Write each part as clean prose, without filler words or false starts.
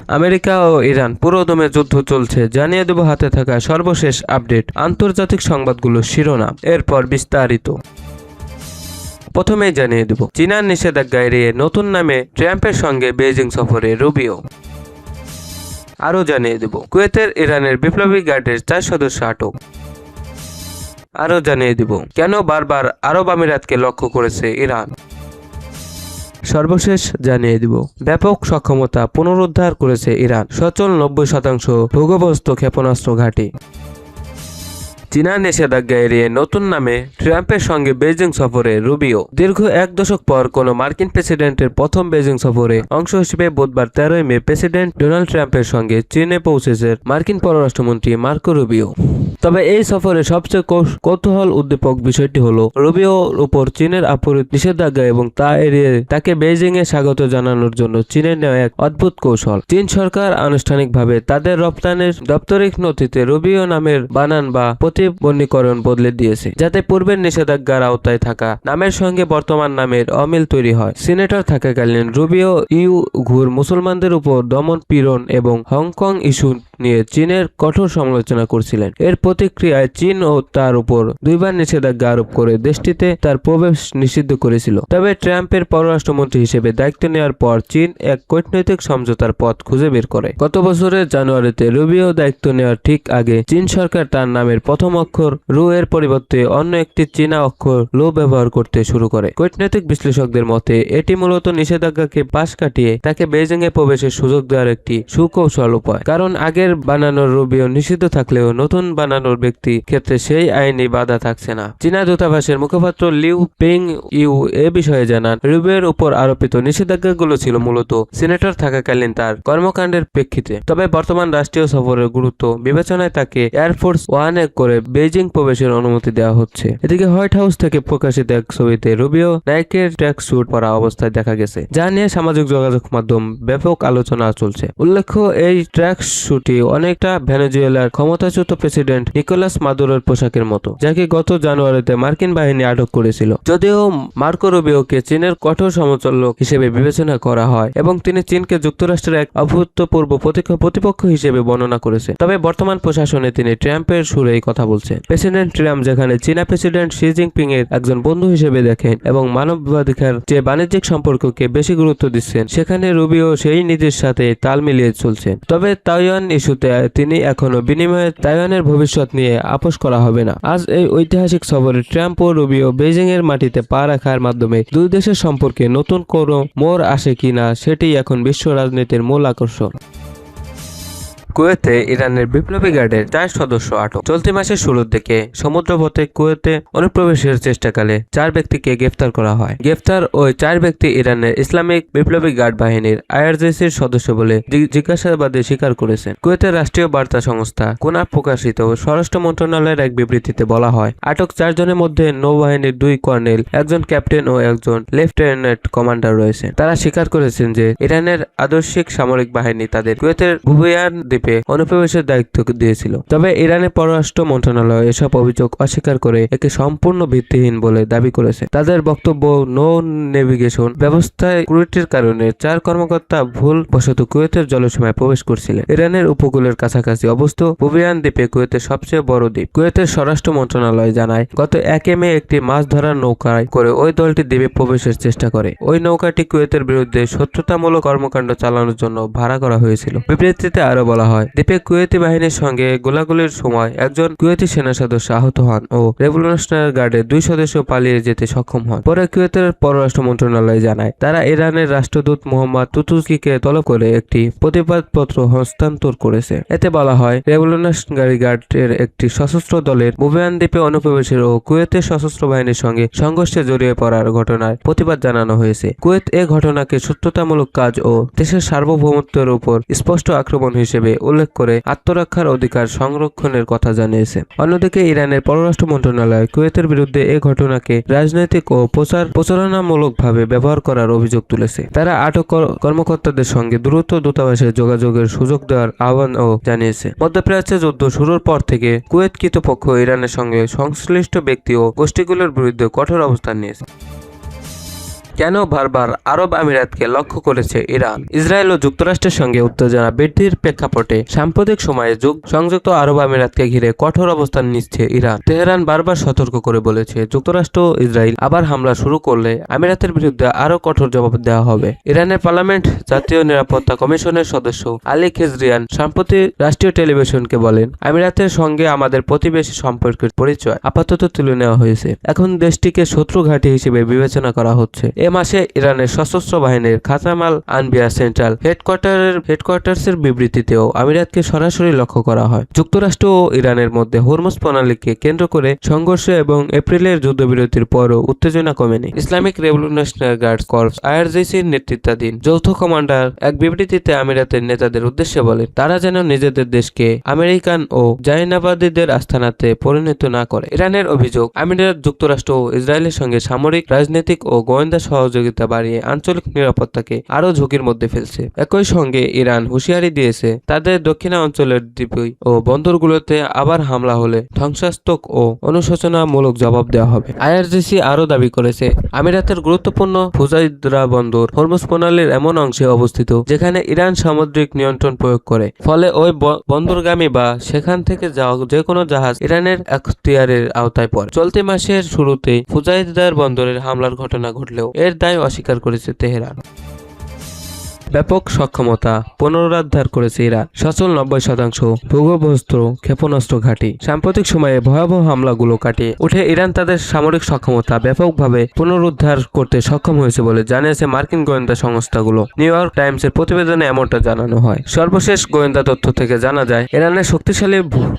America ও Iran পুরোদমে যুদ্ধ চলছে, জানিয়ে দেব হাতে থাকা সর্বশেষ আপডেট, আন্তর্জাতিক সংবাদগুলো শিরোনাম, এরপর বিস্তারিত। প্রথমেই জানিয়ে দেব চীনার নিষেধাজ্ঞা এড়িয়ে নতুন নামে ট্রাম্পের সঙ্গে বেইজিং সফরে রুবিও। আরও জানিয়ে দেব কুয়েতের ইরানের বিপ্লবী গার্ডের 4 সদস্য আটক। আরও জানিয়ে দেব কেন বারবার আরব আমিরাতকে লক্ষ্য করেছে ইরান। সর্বশেষ জানিয়ে দিব ব্যাপক সক্ষমতা পুনরুদ্ধার করেছে ইরান, সচল 90% ভূগর্ভস্থ ক্ষেপণাস্ত্র ঘাঁটি। চীনার নিষেধাজ্ঞা এড়িয়ে নতুন নামে ট্রাম্পের সঙ্গে বেইজিং সফরে রুবিও। দীর্ঘ 1 দশক পর কোনো মার্কিন প্রেসিডেন্টের প্রথম বেইজিং সফরে অংশ হিসেবে বুধবার 13 মে প্রেসিডেন্ট ডোনাল্ড ট্রাম্পের সঙ্গে চীনে পৌঁছেছে মার্কিন পররাষ্ট্রমন্ত্রী মার্কো রুবিও। তবে এই সফরে সবচেয়ে কৌতূহল উদ্দীপক বিষয়টি হলো রুবিওর উপর চীনের আপরিত নিষেধাজ্ঞা এবং তা এড়িয়ে তাকে বেইজিং এ স্বাগত জানানোর জন্য চীনের নেওয়া এক অদ্ভুত কৌশল। চীন সরকার আনুষ্ঠানিকভাবে তাদের রপ্তানির দাপ্তরিক নথিতে রুবিও নামের বানান বা প্রতিবর্ণীকরণ বদলে দিয়েছে, যাতে পূর্বের নিষেধাজ্ঞার আওতায় থাকা নামের সঙ্গে বর্তমান নামের অমিল তৈরি হয়। সিনেটর থাকাকালীন রুবিও উইঘুর মুসলমানদের উপর দমন পীড়ন এবং হংকং ইস্যু নিয়ে চীনের কঠোর সমালোচনা করছিলেন। এর প্রতিক্রিয়ায় চীন ও তার উপর 2 বার নিষেধাজ্ঞা আরোপ করে দেশটিতে তার প্রবেশ নিষিদ্ধ করেছিল। তবে ট্রাম্পের পররাষ্ট্রমন্ত্রী হিসেবে দায়িত্ব নেওয়ার পর চীন এক কূটনৈতিক সমঝোতার পথ খুঁজে বের করে। গত বছরের জানুয়ারিতে রুবিও দায়িত্ব নেওয়ার ঠিক আগে চীন সরকার তার নামের প্রথম অক্ষর রু এর পরিবর্তে অন্য একটি চীনা অক্ষর লো ব্যবহার করতে শুরু করে। কূটনৈতিক বিশ্লেষকদের মতে এটি মূলত নিষেধাজ্ঞাকে পাশ কাটিয়ে তাকে বেইজিং এ প্রবেশের সুযোগ দেওয়ার একটি সুকৌশল উপায়, কারণ আগের বানানোর রুবিও নিষিদ্ধ থাকলেও নতুন বানানোর ব্যক্তি ক্ষেত্রে সেই আইনি বাধা থাকছে না। চীনা দূতাবাসের মুখপাত্র লিউ পেং ইউ এ বিষয়ে জানান, রুবিওর উপর আরোপিত নিষেধাজ্ঞাগুলো ছিল মূলত সিনেটর থাকাকালীন তার কর্মকাণ্ডের প্রেক্ষিতে। তবে বর্তমান রাষ্ট্রীয় সফরের গুরুত্ব বিবেচনায় তাকে এয়ারফোর্স ওয়ানে করে বেইজিং প্রবেশের অনুমতি দেওয়া হচ্ছে। এদিকে হোয়াইট হাউস থেকে প্রকাশিত এক ছবিতে রুবিও নাইকের ট্র্যাক স্যুট পরা অবস্থায় দেখা গেছে, যা নিয়ে সামাজিক যোগাযোগ মাধ্যম ব্যাপক আলোচনা চলছে। উল্লেখ্য এই ট্র্যাক স্যুটটি অনেকটা ভেনেজুয়েলার ক্ষমতাচ্যুত প্রেসিডেন্ট নিকোলাস মাদুরোর পোশাকের মতো, যাকে গত জানুয়ারিতে মার্কিন বাহিনী আটক করেছিল। যদিও মার্কো রুবিওকে চীনের কঠোর সমচলক হিসেবে বিবেচনা করা হয় এবং তিনি চীনকে যুক্তরাষ্ট্রের এক অভূতপূর্ব প্রতিপক্ষ হিসেবে বর্ণনা করেছে, তবে বর্তমান প্রশাসনে তিনি ট্রাম্পের সুরেই কথা বলছেন। প্রেসিডেন্ট ট্রাম্প যেখানে চীনা প্রেসিডেন্ট শি জিনপিং এর একজন বন্ধু হিসেবে দেখেন এবং মানবাধিকার যে বাণিজ্যিক সম্পর্ককে বেশি গুরুত্ব দিচ্ছেন, সেখানে রুবিও সেই নীতির সাথে তাল মিলিয়ে চলছেন। তবে তাইওয়ান ইস্যুতে তিনি এখনো বিনিময়ে তাইওয়ানের ভবিষ্যৎ নিয়ে আপোষ করা হবে না। আজ এই ঐতিহাসিক সফরে ট্রাম্প ও রুবিও বেইজিং এর মাটিতে পা রাখার মাধ্যমে দুই দেশের সম্পর্কে নতুন কোনো মোড় আসে কিনা সেটি এখন বিশ্ব রাজনীতির মূল আকর্ষণ। কুয়েতে ইরানের বিপ্লবী গার্ডের 4 সদস্য আটক। চলতি মাসের শুরুর দিকে সমুদ্রপথে কুয়েতে অনুপ্রবেশের চেষ্টাকালে 4 ব্যক্তিকে গ্রেফতার করা হয়। গ্রেফতার ওই 4 ব্যক্তি ইরানের ইসলামিক বিপ্লবী গার্ড বাহিনীর আইআরজিসির সদস্য বলে জিজ্ঞাসাবাদে স্বীকার করেছেন। কুয়েতের রাষ্ট্রীয় বার্তা সংস্থা কুনা প্রকাশিত স্বরাষ্ট্র মন্ত্রণালয়ের এক বিবৃতিতে বলা হয়, আটক 4 জনের মধ্যে নৌবাহিনীর 2 কর্নেল, একজন ক্যাপ্টেন ও একজন লেফটেন্যান্ট কমান্ডার রয়েছে। তারা স্বীকার করেছেন যে ইরানের আদর্শিক সামরিক বাহিনী তাদের কুয়েতের বুবিয়ান দ্বীপে অনুপ্রবেশের দায়িত্ব দিয়েছিল। তবে ইরানের পররাষ্ট্র মন্ত্রণালয় এসব অভিযোগ অস্বীকার করে একে সম্পূর্ণ ভিত্তিহীন বলে দাবি করেছে। তাদের বক্তব্য, নৌ নেভিগেশন ব্যবস্থায় ত্রুটির কারণে 4 কর্মকর্তা ভুলবশত কুয়েতের জলসীমায় প্রবেশ করছিলেন। ইরানের উপকূলের কাছাকাছি অবস্থিত বুবিয়ান দ্বীপে কুয়েতের সবচেয়ে বড় দ্বীপ। কুয়েতের স্বরাষ্ট্র মন্ত্রণালয় জানায়, গত 1 মে একটি মাছ ধরার নৌকায় করে ওই দলটি দ্বীপে প্রবেশের চেষ্টা করে। ওই নৌকাটি কুয়েতের বিরুদ্ধে শত্রুতামূলক কর্মকাণ্ড চালানোর জন্য ভাড়া করা হয়েছিল। বিবৃতিতে আরো বলা হয়, দ্বীপে কুয়েতি বাহিনীর সঙ্গে গোলাগুলির সময় একজন কুয়েতি সেনা সদস্য আহত হন ও রেভলিউশনারি গার্ডের 2 সদস্য পালিয়ে যেতে সক্ষম হন। পরে কুয়েতের পররাষ্ট্র মন্ত্রণালয় জানায়, তারা ইরানের রাষ্ট্রদূত মোহাম্মদ তুতুকিকে তলব করে একটি প্রতিবাদপত্র হস্তান্তর করেছে। এতে বলা হয়, রেভলিউশনারি গার্ডের একটি সশস্ত্র দলের বুবিয়ান দ্বীপে অনুপ্রবেশের ও কুয়েতের সশস্ত্র বাহিনীর সঙ্গে সংঘর্ষে জড়িয়ে পড়ার ঘটনায় প্রতিবাদ জানানো হয়েছে। কুয়েত এ ঘটনাকে শত্রুতামূলক কাজ ও দেশের সার্বভৌমত্বের উপর স্পষ্ট আক্রমণ হিসেবে উল্লেখ করে আত্মরক্ষার অধিকার সংরক্ষণের কথা জানিয়েছে। অন্যদিকে ইরানের পররাষ্ট্র মন্ত্রণালয় কুয়েতের বিরুদ্ধে এই ঘটনাকে রাজনৈতিক ও প্রচারণামূলকভাবে ব্যবহার করার অভিযোগ তুলেছে। তারা আটক কর্মকর্তাদের সঙ্গে দ্রুত দূতাবাসে যোগাযোগের সুযোগ দেওয়ার আহ্বানও জানিয়েছে। মধ্যপ্রাচ্যে যুদ্ধ শুরুর পর থেকে কুয়েত কর্তৃপক্ষ ইরানের সঙ্গে সংশ্লিষ্ট ব্যক্তি ও গোষ্ঠীগুলোর বিরুদ্ধে কঠোর অবস্থান নিয়েছে। কেন বারবার আরব আমিরাতকে লক্ষ্য করেছে ইরান? ইসরায়েল ও যুক্তরাষ্ট্রের সঙ্গে উত্তেজনা বৃদ্ধির প্রেক্ষাপটে সাম্প্রতিক সময়ে সংযুক্ত আরব আমিরাতকে ঘিরে কঠোর অবস্থান নিচ্ছে ইরান। তেহরান বারবার সতর্ক করে বলেছে, যুক্তরাষ্ট্র ও ইসরায়েল আবার হামলা শুরু করলে আমিরাতের বিরুদ্ধে আরও কঠোর জবাব দেওয়া হবে। ইরানের পার্লামেন্ট জাতীয় নিরাপত্তা কমিশনের সদস্য আলী খেজরিয়ান সম্প্রতি রাষ্ট্রীয় টেলিভিশনকে বলেন, আমিরাতের সঙ্গে আমাদের প্রতিবেশী সম্পর্কের পরিচয় আপাতত তুলে নেওয়া হয়েছে। এখন দেশটিকে শত্রু ঘাঁটি হিসেবে বিবেচনা করা হচ্ছে। এ মাসে ইরানের সশস্ত্র বাহিনীর খাতামাল আনবিয়া সেন্ট্রাল হেডকোয়ার্টার্সের বিবৃতিতেও আমিরাতকে সরাসরি লক্ষ্য করা হয়। যুক্তরাষ্ট্র ও ইরানের মধ্যে হরমুজ প্রণালীকে কেন্দ্র করে সংঘর্ষ এবং এপ্রিলের যুদ্ধবিরতির পরও উত্তেজনা কমেনি। ইসলামিক রেভলিউশনারি গার্ডস কর্পস আইআরজিসির নেতৃত্বাধীন যৌথ কমান্ডার এক বিবৃতিতে আমিরাতের নেতাদের উদ্দেশ্যে বলেন, তারা যেন নিজেদের দেশকে আমেরিকান ও জায়নাবাদীদের আস্থানাতে পরিণত না করে। ইরানের অভিযোগ, আমিরাত যুক্তরাষ্ট্র ও ইসরায়েলের সঙ্গে সামরিক, রাজনৈতিক ও গোয়েন্দা সহযোগিতা বাড়িয়ে আঞ্চলিক নিরাপত্তাকে আরও ঝুঁকির মধ্যে ফেলছে। একই সঙ্গে ইরান হুঁশিয়ারি দিয়েছে, তাদের দক্ষিণা অঞ্চলের দ্বীপ ও বন্দরগুলোতে আবার হামলা হলে ধ্বংসাত্মক ও অনুশোচনামূলক জবাব দেওয়া হবে। আইআরজিসি আরও দাবি করেছে, আমিরাতের গুরুত্বপূর্ণ ফুজাইরা বন্দর হরমুজ প্রণালীর এমন অংশে অবস্থিত যেখানে ইরান সামুদ্রিক নিয়ন্ত্রণ প্রয়োগ করে। ফলে ওই বন্দরগামী বা সেখান থেকে যাওয়া যে কোনো জাহাজ ইরানের এখতিয়ারের আওতায় পড়ে। চলতি মাসের শুরুতেই ফুজাইদার বন্দরের হামলার ঘটনা ঘটলেও এর দায় অস্বীকার করেছে তেহরান। ব্যাপক সক্ষমতা পুনরুদ্ধার করেছে ইরান। সচল 90% ভূগর্ভস্থ ক্ষেপণাস্ত্র ঘাঁটি। সাম্প্রতিক সময়ে ভয়াবহ হামলাগুলো কাটিয়ে উঠে ইরান তাদের সামরিক সক্ষমতা ব্যাপকভাবে পুনরুদ্ধার করতে সক্ষম হয়েছে বলে জানিয়েছে মার্কিন গোয়েন্দা সংস্থাগুলো। নিউ ইয়র্ক টাইমসের প্রতিবেদনে এমনটা জানানো হয়। সর্বশেষ গোয়েন্দা তথ্য থেকে জানা যায়, ইরানের শক্তিশালী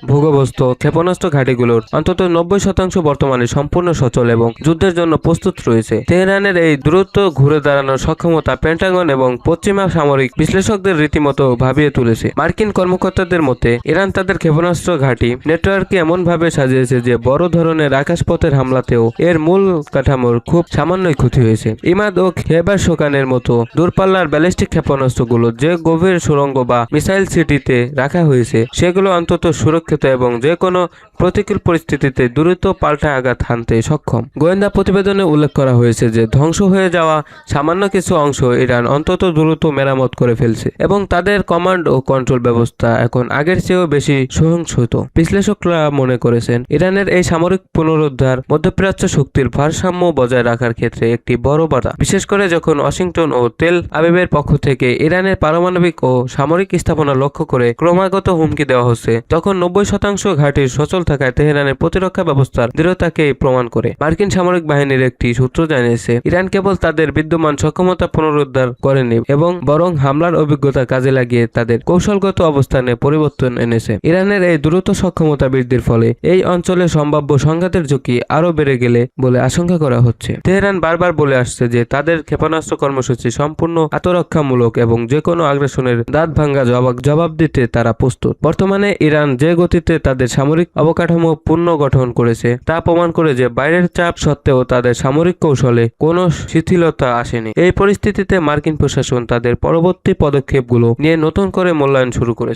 ভূগর্ভস্থ ক্ষেপণাস্ত্র ঘাঁটিগুলোর অন্তত 90% বর্তমানে সম্পূর্ণ সচল এবং যুদ্ধের জন্য প্রস্তুত রয়েছে। তেহরানের এই দ্রুত ঘুরে দাঁড়ানোর সক্ষমতা পেন্টাগন এবং পশ্চিমা সামরিক বিশ্লেষকদের রীতিমতো ভাবিয়ে তুলেছে। মার্কিন কর্মকর্তাদের মতে, ইরান তাদের ক্ষেপণাস্ত্র ঘাঁটি নেটওয়ার্ককে এমনভাবে সাজিয়েছে যে বড় ধরনের আকাশপথের হামলাতেও এর মূল কাঠামোর খুব সামান্যই ক্ষতি হয়েছে। ইমাদ ও খেবার শোকানের মতো দূরপাল্লার ব্যালিস্টিক ক্ষেপণাস্ত্রগুলো যে গভীর সুড়ঙ্গ বা মিসাইল সিটিতে রাখা হয়েছে সেগুলো অন্তত সুরক্ষিত এবং যে কোনো প্রতিকূল পরিস্থিতিতে দ্রুত পাল্টা আঘাত হানতে সক্ষম। গোয়েন্দা প্রতিবেদনে উল্লেখ করা হয়েছে যে ধ্বংস হয়ে যাওয়া সামান্য কিছু অংশ ইরান অন্তত দ্রুত মেরামত করে ফেলছে এবং তাদের কমান্ড ও কন্ট্রোল ব্যবস্থা এখন আগের চেয়েও বেশি সহিংসত। বিশ্লেষকরা মনে করেছেন, ইরানের এই সামরিক পুনরুদ্ধার মধ্যপ্রাচ্য শক্তির ভারসাম্য বজায় রাখার ক্ষেত্রে একটি বড় বাধা, বিশেষ করে যখন ওয়াশিংটন ও তেল আবিবের পক্ষ থেকে ইরানের পারমাণবিক ও সামরিক স্থাপনা লক্ষ্য করে ক্রমাগত হুমকি দেওয়া হচ্ছে। তখন 90% ঘাঁটির সচল থাকায় তেহরানের প্রতিরক্ষা ব্যবস্থার দৃঢ়তাকে প্রমাণ করে। মার্কিন সামরিক বাহিনীর একটি সূত্র জানিয়েছে, ইরান কেবল তাদের বিদ্যমান সক্ষমতা পুনরুদ্ধার করেনি এবং বরং হামলার অভিজ্ঞতা কাজে লাগিয়ে তাদের কৌশলগত অবস্থানে পরিবর্তন এনেছে। ইরানের এই দ্রুত সক্ষমতা বৃদ্ধির ফলে এই অঞ্চলে সম্ভাব্য সংঘাতের ঝুঁকি আরও বেড়ে গেলে বলে আশঙ্কা করা হচ্ছে। তেহরান বারবার বলে আসছে যে তাদের ক্ষেপণাস্ত্র কর্মসূচি সম্পূর্ণ আত্মরক্ষামূলক এবং যে কোনো আগ্রাসনের দাঁত ভাঙ্গা জবাব দিতে তারা প্রস্তুত। বর্তমানে ইরান যে গতিতে তাদের সামরিক অবকাঠামো পুনর্গঠন করেছে তা প্রমাণ করে যে বাইরের চাপ সত্ত্বেও তাদের সামরিক কৌশলে কোনো শিথিলতা আসেনি। এই পরিস্থিতিতে মার্কিন প্রশাসন তাদের পরবর্তী পদক্ষেপগুলো নিয়ে নতুন করে মূল্যায়ন শুরু করেছে।